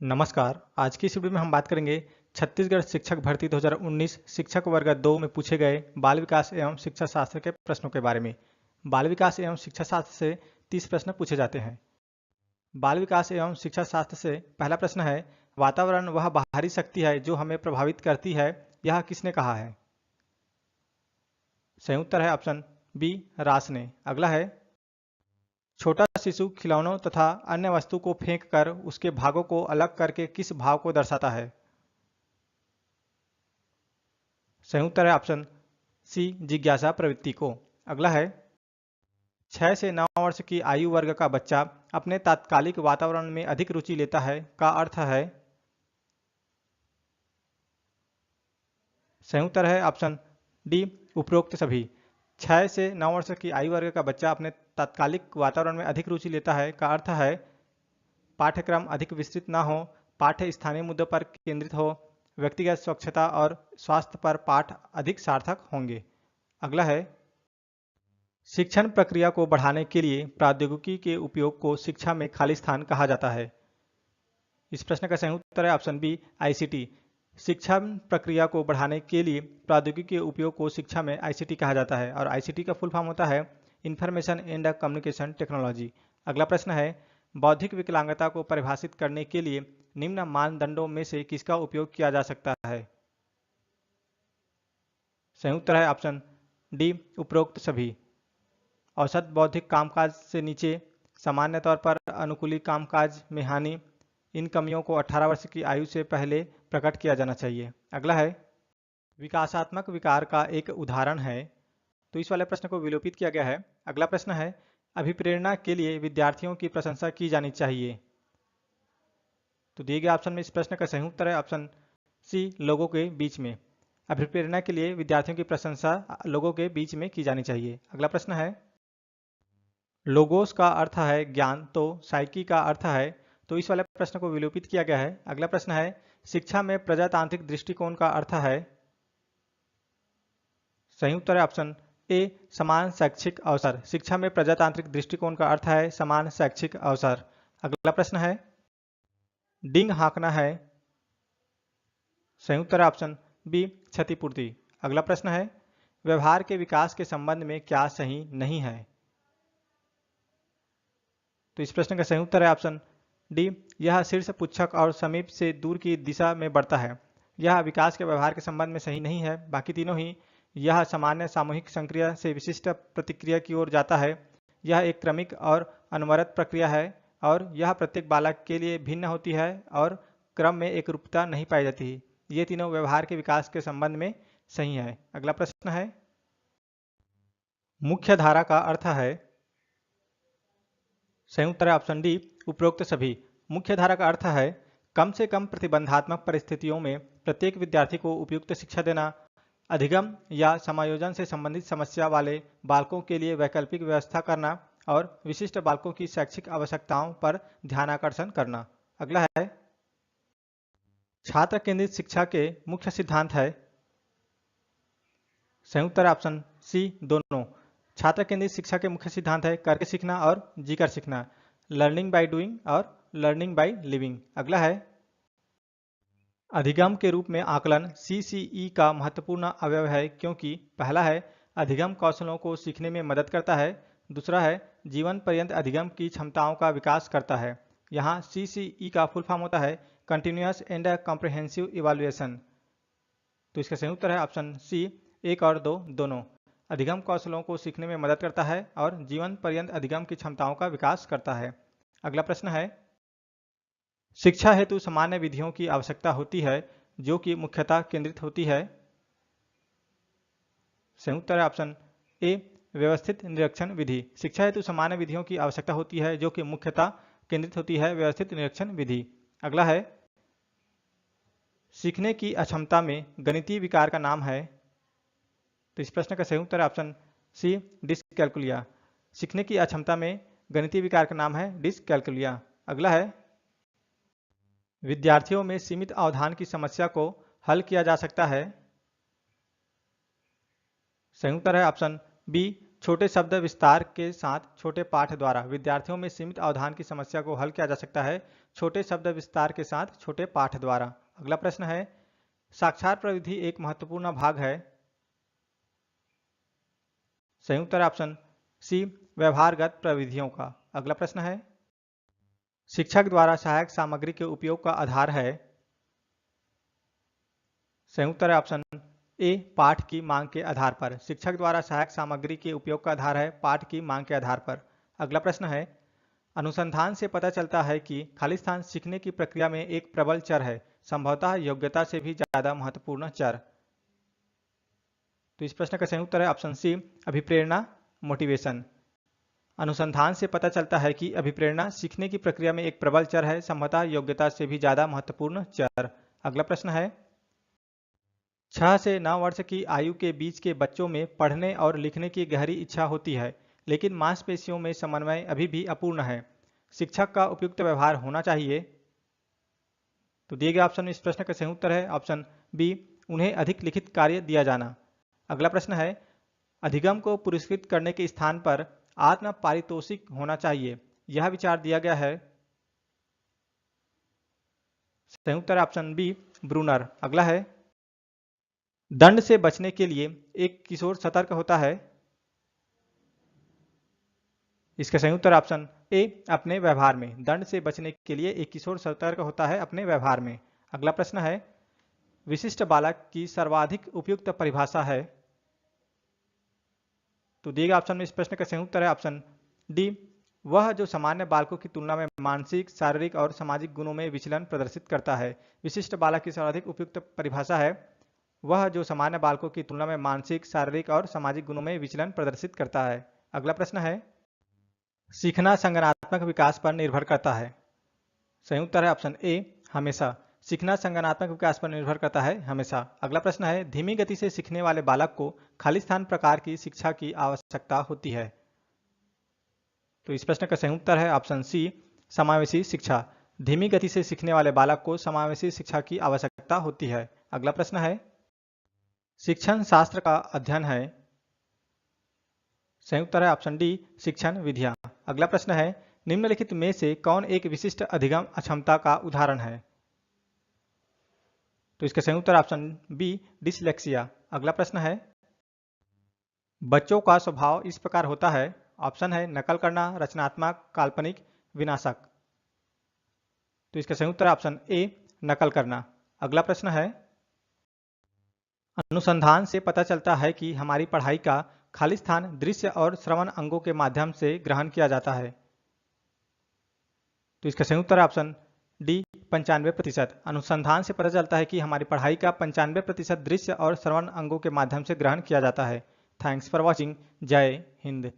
नमस्कार। आज की इस वीडियो में हम बात करेंगे छत्तीसगढ़ शिक्षक भर्ती 2019 शिक्षक वर्ग 2 में पूछे गए बाल विकास एवं शिक्षा शास्त्र के प्रश्नों के बारे में। बाल विकास एवं शिक्षा शास्त्र से 30 प्रश्न पूछे जाते हैं। बाल विकास एवं शिक्षा शास्त्र से पहला प्रश्न है, वातावरण वह बाहरी शक्ति है जो हमें प्रभावित करती है, यह किसने कहा है? सही उत्तर है ऑप्शन बी, रास ने। अगला है, छोटा शिशु खिलौनों तथा अन्य वस्तु को फेंक कर उसके भागों को अलग करके किस भाव को दर्शाता है? सही उत्तर है ऑप्शन सी, जिज्ञासा प्रवृत्ति को। अगला है, 6 से 9 वर्ष की आयु वर्ग का बच्चा अपने तात्कालिक वातावरण में अधिक रुचि लेता है का अर्थ है? सही उत्तर है ऑप्शन डी, उपरोक्त सभी। 6 से 9 वर्ष की आयु वर्ग का बच्चा अपने तात्कालिक वातावरण में अधिक रुचि लेता है का अर्थ है, पाठ्यक्रम अधिक विस्तृत न हो, पाठ्य स्थानीय मुद्दों पर केंद्रित हो, व्यक्तिगत स्वच्छता और स्वास्थ्य पर पाठ अधिक सार्थक होंगे। अगला है, शिक्षण प्रक्रिया को बढ़ाने के लिए प्रौद्योगिकी के उपयोग को शिक्षा में खाली स्थान कहा जाता है। इस प्रश्न का सही उत्तर है ऑप्शन बी, आईसीटी। शिक्षा प्रक्रिया को बढ़ाने के लिए प्रौद्योगिकी के उपयोग को शिक्षा में आईसीटी कहा जाता है और आईसीटी का फुल फॉर्म होता है इंफॉर्मेशन एंड कम्युनिकेशन टेक्नोलॉजी। अगला प्रश्न है, बौद्धिक विकलांगता को परिभाषित करने के लिए निम्न मानदंडों में से किसका उपयोग किया जा सकता है? सही उत्तर है ऑप्शन डी, उपरोक्त सभी। औसत बौद्धिक कामकाज से नीचे, सामान्य तौर पर अनुकूली कामकाज में हानि, इन कमियों को 18 वर्ष की आयु से पहले प्रकट किया जाना चाहिए। अगला है, विकासात्मक विकार का एक उदाहरण है, तो इस वाले प्रश्न को विलोपित किया गया है। अगला प्रश्न है, अभिप्रेरणा के लिए विद्यार्थियों की प्रशंसा की जानी चाहिए। तो दिए गए ऑप्शन में इस प्रश्न का सही उत्तर है ऑप्शन सी, लोगों के बीच में। अभिप्रेरणा के लिए विद्यार्थियों की प्रशंसा लोगों के बीच में की जानी चाहिए। अगला प्रश्न है, लोगोस का अर्थ है ज्ञान, तो साइकी का अर्थ है, तो इस वाले प्रश्न को विलोपित किया गया है। अगला प्रश्न है, शिक्षा में प्रजातांत्रिक दृष्टिकोण का अर्थ है? सही उत्तर है ऑप्शन ए, समान शैक्षिक अवसर। शिक्षा में प्रजातांत्रिक दृष्टिकोण का अर्थ है समान शैक्षिक अवसर। अगला प्रश्न है, डिंग हाँकना है? सही उत्तर है ऑप्शन बी, क्षतिपूर्ति। अगला प्रश्न है, व्यवहार के विकास के संबंध में क्या सही नहीं है? तो इस प्रश्न का सही उत्तर है ऑप्शन डी, यह शीर्ष पुच्छक और समीप से दूर की दिशा में बढ़ता है। यह विकास के व्यवहार के संबंध में सही नहीं है। बाकी तीनों ही, यह सामान्य सामूहिक संक्रिया से विशिष्ट प्रतिक्रिया की ओर जाता है, यह एक क्रमिक और अनवरत प्रक्रिया है, और यह प्रत्येक बालक के लिए भिन्न होती है और क्रम में एक रूपता नहीं पाई जाती। ये तीनों व्यवहार के विकास के संबंध में सही है। अगला प्रश्न है, मुख्य धारा का अर्थ है? सही उत्तर है ऑप्शन डी, उपरोक्त सभी। मुख्य धारा का अर्थ है कम से कम प्रतिबंधात्मक परिस्थितियों में प्रत्येक विद्यार्थी को उपयुक्त शिक्षा देना, अधिगम या समायोजन से संबंधित समस्या वाले बालकों के लिए वैकल्पिक व्यवस्था करना और विशिष्ट बालकों की शैक्षिक आवश्यकताओं पर ध्यानाकर्षण करना। अगला है, छात्र केंद्रित शिक्षा के मुख्य सिद्धांत है? सही उत्तर है ऑप्शन सी, दोनों। छात्र केंद्रित शिक्षा के मुख्य सिद्धांत है करके सीखना और जीकर सीखना, लर्निंग बाय डूइंग और लर्निंग बाय लिविंग। अगला है, अधिगम के रूप में आकलन सीसीई का महत्वपूर्ण अवयव है क्योंकि पहला है, अधिगम कौशलों को सीखने में मदद करता है, दूसरा है, जीवन पर्यंत अधिगम की क्षमताओं का विकास करता है। यहाँ सीसीई का फुल फॉर्म होता है कंटिन्यूअस एंड कॉम्प्रिहेंसिव इवैल्यूएशन। तो इसका सही उत्तर है ऑप्शन सी, एक और दो, दोनों। अधिगम कौशलों को सीखने में मदद करता है और जीवन पर्यंत अधिगम की क्षमताओं का विकास करता है। अगला प्रश्न है, शिक्षा हेतु सामान्य विधियों की आवश्यकता होती है जो कि मुख्यतः केंद्रित होती है? सही उत्तर है ऑप्शन ए, व्यवस्थित निरीक्षण विधि। शिक्षा हेतु सामान्य विधियों की आवश्यकता होती है जो कि मुख्यतः केंद्रित होती है व्यवस्थित निरीक्षण विधि। अगला है, सीखने की अक्षमता में गणितीय विकार का नाम है? तो इस प्रश्न का सही उत्तर है ऑप्शन सी, डिसकैलकुलिया। सीखने की अक्षमता में गणितीय विकार का नाम है डिसकैलकुलिया। अगला है, विद्यार्थियों में सीमित अवधान की समस्या को हल किया जा सकता है? सही उत्तर है ऑप्शन बी, छोटे शब्द विस्तार के साथ छोटे पाठ द्वारा विद्यार्थियों में सीमित अवधान की समस्या को हल किया जा सकता है। छोटे शब्द विस्तार के साथ छोटे पाठ द्वारा। अगला प्रश्न है, साक्षर प्रविधि एक महत्वपूर्ण भाग है। सही उत्तर ऑप्शन सी, व्यवहारगत प्रविधियों का। अगला प्रश्न है, शिक्षक द्वारा सहायक सामग्री के उपयोग का आधार है। सही उत्तर है ऑप्शन ए, पाठ की मांग के आधार पर। शिक्षक द्वारा सहायक सामग्री के उपयोग का आधार है पाठ की मांग के आधार पर। अगला प्रश्न है, अनुसंधान से पता चलता है कि खाली स्थान सीखने की प्रक्रिया में एक प्रबल चर है, संभवतः योग्यता से भी ज्यादा महत्वपूर्ण चर। तो इस प्रश्न का सही उत्तर है ऑप्शन सी, अभिप्रेरणा, मोटिवेशन। अनुसंधान से पता चलता है कि अभिप्रेरणा सीखने की प्रक्रिया में एक प्रबल चर है, संभवतः योग्यता से भी ज्यादा महत्वपूर्ण चर। अगला प्रश्न है, 6 से 9 वर्ष की आयु के बीच के बच्चों में पढ़ने और लिखने की गहरी इच्छा होती है, लेकिन मांसपेशियों में समन्वय अभी भी अपूर्ण है। शिक्षक का उपयुक्त व्यवहार होना चाहिए। तो दिए गए ऑप्शन में इस प्रश्न का सही उत्तर है ऑप्शन बी, उन्हें अधिक लिखित कार्य दिया जाना। अगला प्रश्न है, अधिगम को पुरस्कृत करने के स्थान पर आत्म पारितोषिक होना चाहिए, यह विचार दिया गया है। सही उत्तर है ऑप्शन बी, ब्रूनर। अगला है, दंड से बचने के लिए एक किशोर सतर्क होता है। इसका सही उत्तर ऑप्शन ए, अपने व्यवहार में। दंड से बचने के लिए एक किशोर सतर्क होता है अपने व्यवहार में। अगला प्रश्न है, विशिष्ट बालक की सर्वाधिक उपयुक्त परिभाषा है। तो दिए गए ऑप्शन में इस प्रश्न का सही उत्तर है ऑप्शन डी, वह जो सामान्य बालकों की तुलना में मानसिक, शारीरिक और सामाजिक गुणों में विचलन प्रदर्शित करता है। विशिष्ट बालक की सर्वाधिक उपयुक्त परिभाषा है, वह जो सामान्य बालकों की तुलना में मानसिक, शारीरिक और सामाजिक गुणों में विचलन प्रदर्शित करता है। अगला प्रश्न है, सीखना संज्ञानात्मक विकास पर निर्भर करता है। सही उत्तर है ऑप्शन ए, हमेशा। सीखना संज्ञानात्मक विकास पर निर्भर करता है हमेशा। अगला प्रश्न है, धीमी गति से सीखने वाले बालक को खाली स्थान प्रकार की शिक्षा की आवश्यकता होती है। तो इस प्रश्न का सही उत्तर है ऑप्शन सी, समावेशी शिक्षा। धीमी गति से सीखने वाले बालक को समावेशी शिक्षा की आवश्यकता होती है। अगला प्रश्न है, शिक्षण शास्त्र का अध्ययन है। सही उत्तर है ऑप्शन डी, शिक्षण विधियां। अगला प्रश्न है, निम्नलिखित में से कौन एक विशिष्ट अधिगम अक्षमता का उदाहरण है। तो इसका सही उत्तर ऑप्शन बी, डिसलेक्सिया। अगला प्रश्न है, बच्चों का स्वभाव इस प्रकार होता है। ऑप्शन है नकल करना, रचनात्मक, काल्पनिक, विनाशक। तो इसका सही उत्तर ऑप्शन ए, नकल करना। अगला प्रश्न है, अनुसंधान से पता चलता है कि हमारी पढ़ाई का खाली स्थान दृश्य और श्रवण अंगों के माध्यम से ग्रहण किया जाता है। तो इसका सही उत्तर ऑप्शन डी, 95%। अनुसंधान से पता चलता है कि हमारी पढ़ाई का 95% दृश्य और श्रवण अंगों के माध्यम से ग्रहण किया जाता है। Thanks for watching. जय हिंद।